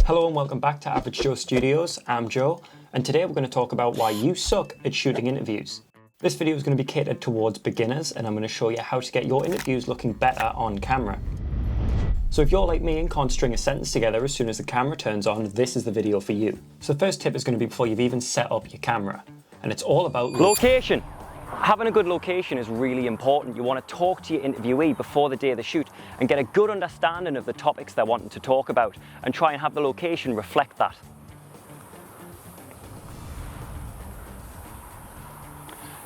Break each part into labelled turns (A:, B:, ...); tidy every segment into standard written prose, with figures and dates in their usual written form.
A: Hello and welcome back to Average Joe Studios. I'm Joe, and today we're going to talk about why you suck at shooting interviews. This video is going to be catered towards beginners, and I'm going to show you how to get your interviews looking better on camera. So if you're like me and can't string a sentence together as soon as the camera turns on, this is the video for you. So the first tip is going to be before you've even set up your camera, and it's all about
B: location. Having a good location is really important. You want to talk to your interviewee before the day of the shoot and get a good understanding of the topics they're wanting to talk about and try and have the location reflect that.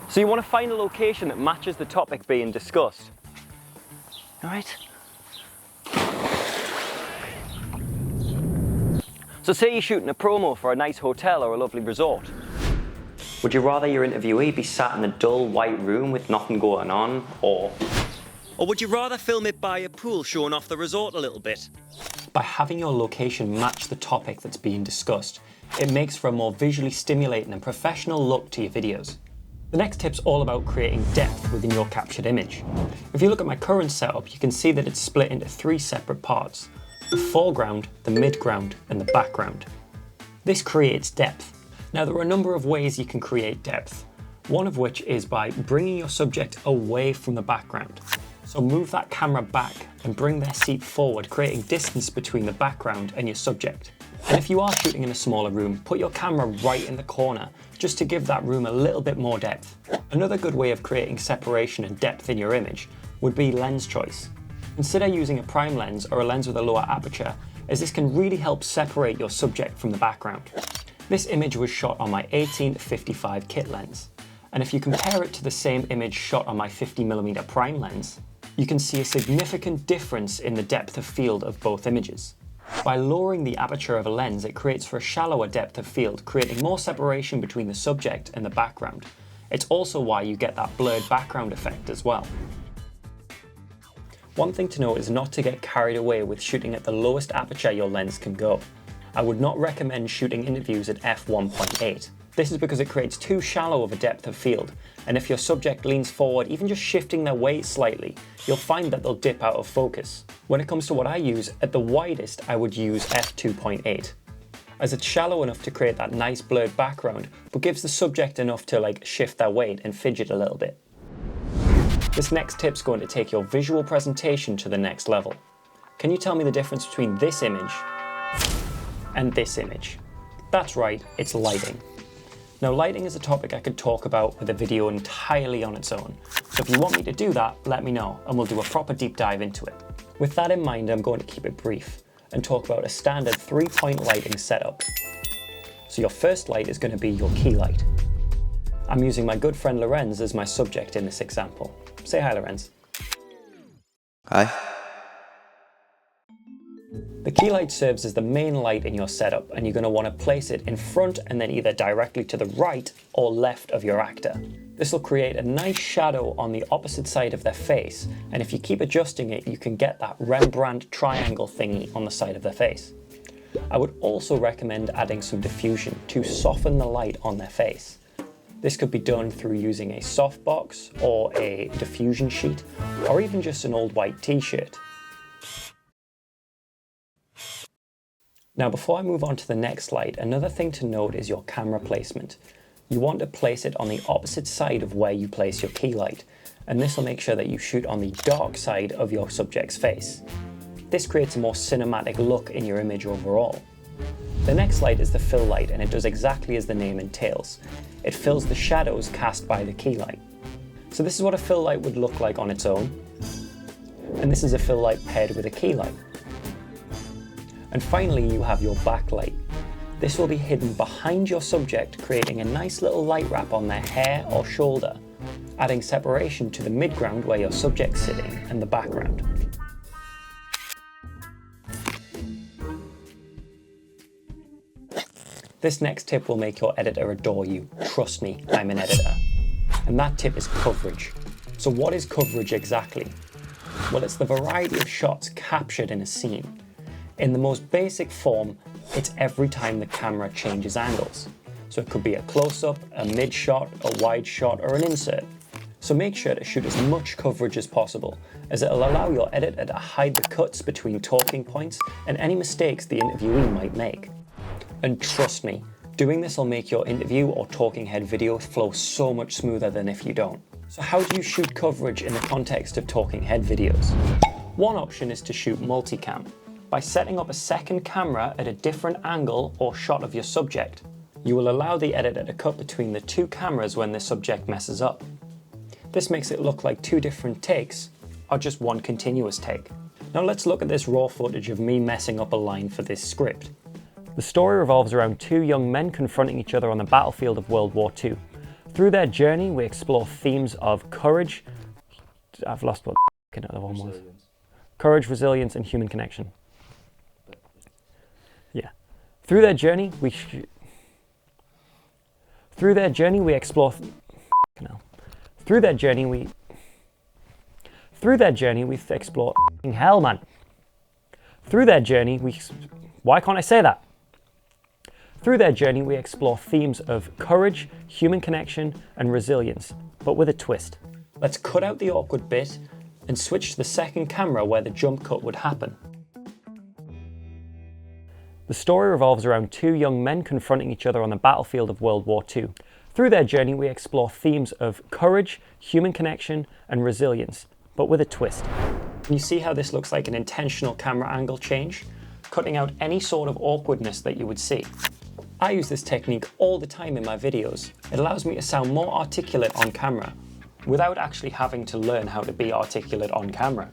B: So you want to find a location that matches the topic being discussed. All right. So say you're shooting a promo for a nice hotel or a lovely resort. Would you rather your interviewee be sat in a dull white room with nothing going on, or would you rather film it by a pool showing off the resort a little bit?
A: By having your location match the topic that's being discussed, it makes for a more visually stimulating and professional look to your videos. The next tip's all about creating depth within your captured image. If you look at my current setup, you can see that it's split into three separate parts: the foreground, the midground, and the background. This creates depth. Now, there are a number of ways you can create depth, one of which is by bringing your subject away from the background. So move that camera back and bring their seat forward, creating distance between the background and your subject. And if you are shooting in a smaller room, put your camera right in the corner, just to give that room a little bit more depth. Another good way of creating separation and depth in your image would be lens choice. Consider using a prime lens or a lens with a lower aperture, as this can really help separate your subject from the background. This image was shot on my 18-55 kit lens, and if you compare it to the same image shot on my 50mm prime lens, you can see a significant difference in the depth of field of both images. By lowering the aperture of a lens, it creates for a shallower depth of field, creating more separation between the subject and the background. It's also why you get that blurred background effect as well. One thing to note is not to get carried away with shooting at the lowest aperture your lens can go. I would not recommend shooting interviews at f1.8. This is because it creates too shallow of a depth of field, and if your subject leans forward, even just shifting their weight slightly, you'll find that they'll dip out of focus. When it comes to what I use, at the widest I would use f2.8, as it's shallow enough to create that nice blurred background, but gives the subject enough to shift their weight and fidget a little bit. This next tip's going to take your visual presentation to the next level. Can you tell me the difference between this image and this image? That's right, it's lighting. Now, lighting is a topic I could talk about with a video entirely on its own. So if you want me to do that, let me know and we'll do a proper deep dive into it. With that in mind, I'm going to keep it brief and talk about a standard 3-point lighting setup. So your first light is going to be your key light. I'm using my good friend Lorenz as my subject in this example. Say hi, Lorenz.
C: Hi.
A: The key light serves as the main light in your setup, and you're going to want to place it in front and then either directly to the right or left of your actor. This will create a nice shadow on the opposite side of their face, and if you keep adjusting it, you can get that Rembrandt triangle thingy on the side of their face. I would also recommend adding some diffusion to soften the light on their face. This could be done through using a softbox or a diffusion sheet, or even just an old white t-shirt. Now, before I move on to the next light, another thing to note is your camera placement. You want to place it on the opposite side of where you place your key light, and this will make sure that you shoot on the dark side of your subject's face. This creates a more cinematic look in your image overall. The next light is the fill light, and it does exactly as the name entails. It fills the shadows cast by the key light. So this is what a fill light would look like on its own, and this is a fill light paired with a key light. And finally, you have your backlight. This will be hidden behind your subject, creating a nice little light wrap on their hair or shoulder, adding separation to the midground where your subject's sitting and the background. This next tip will make your editor adore you. Trust me, I'm an editor. And that tip is coverage. So what is coverage exactly? Well, it's the variety of shots captured in a scene. In the most basic form, it's every time the camera changes angles. So it could be a close-up, a mid-shot, a wide shot, or an insert. So make sure to shoot as much coverage as possible, as it'll allow your editor to hide the cuts between talking points and any mistakes the interviewee might make. And trust me, doing this will make your interview or talking head video flow so much smoother than if you don't. So how do you shoot coverage in the context of talking head videos? One option is to shoot multicam, by setting up a second camera at a different angle or shot of your subject. You will allow the editor to cut between the two cameras when the subject messes up. This makes it look like two different takes, or just one continuous take. Now let's look at this raw footage of me messing up a line for this script. The story revolves around two young men confronting each other on the battlefield of World War II. Through their journey, we explore themes of courage. I've lost what the other one was. Courage, resilience, and human connection. Yeah. Through their journey, we explore. Through their journey, we explore. Hell, man. Through their journey, why can't I say that? Through their journey, we explore themes of courage, human connection, and resilience, but with a twist. Let's cut out the awkward bit and switch to the second camera where the jump cut would happen. The story revolves around two young men confronting each other on the battlefield of World War II. Through their journey, we explore themes of courage, human connection, and resilience, but with a twist. Can you see how this looks like an intentional camera angle change, cutting out any sort of awkwardness that you would see? I use this technique all the time in my videos. It allows me to sound more articulate on camera, without actually having to learn how to be articulate on camera.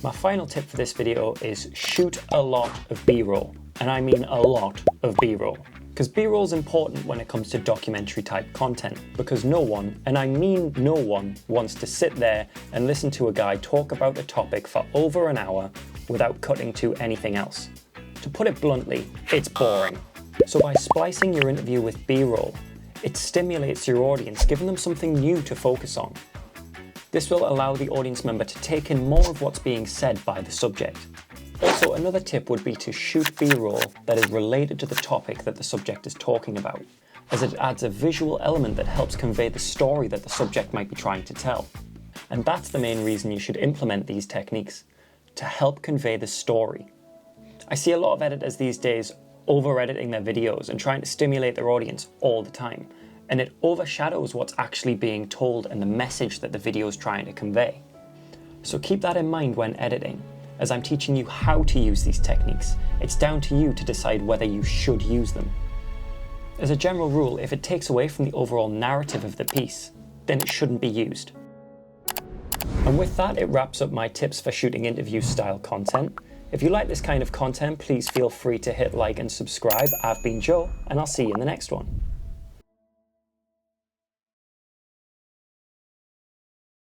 A: My final tip for this video is shoot a lot of B-roll, and I mean a lot of B-roll. Because B-roll is important when it comes to documentary type content, because no one, and I mean no one, wants to sit there and listen to a guy talk about a topic for over an hour without cutting to anything else. To put it bluntly, it's boring. So by splicing your interview with B-roll, it stimulates your audience, giving them something new to focus on. This will allow the audience member to take in more of what's being said by the subject. Also, another tip would be to shoot B-roll that is related to the topic that the subject is talking about, as it adds a visual element that helps convey the story that the subject might be trying to tell. And that's the main reason you should implement these techniques, to help convey the story. I see a lot of editors these days over-editing their videos and trying to stimulate their audience all the time, and it overshadows what's actually being told and the message that the video is trying to convey. So keep that in mind when editing, as I'm teaching you how to use these techniques. It's down to you to decide whether you should use them. As a general rule, if it takes away from the overall narrative of the piece, then it shouldn't be used. And with that, it wraps up my tips for shooting interview style content. If you like this kind of content, please feel free to hit like and subscribe. I've been Joe, and I'll see you in the next one.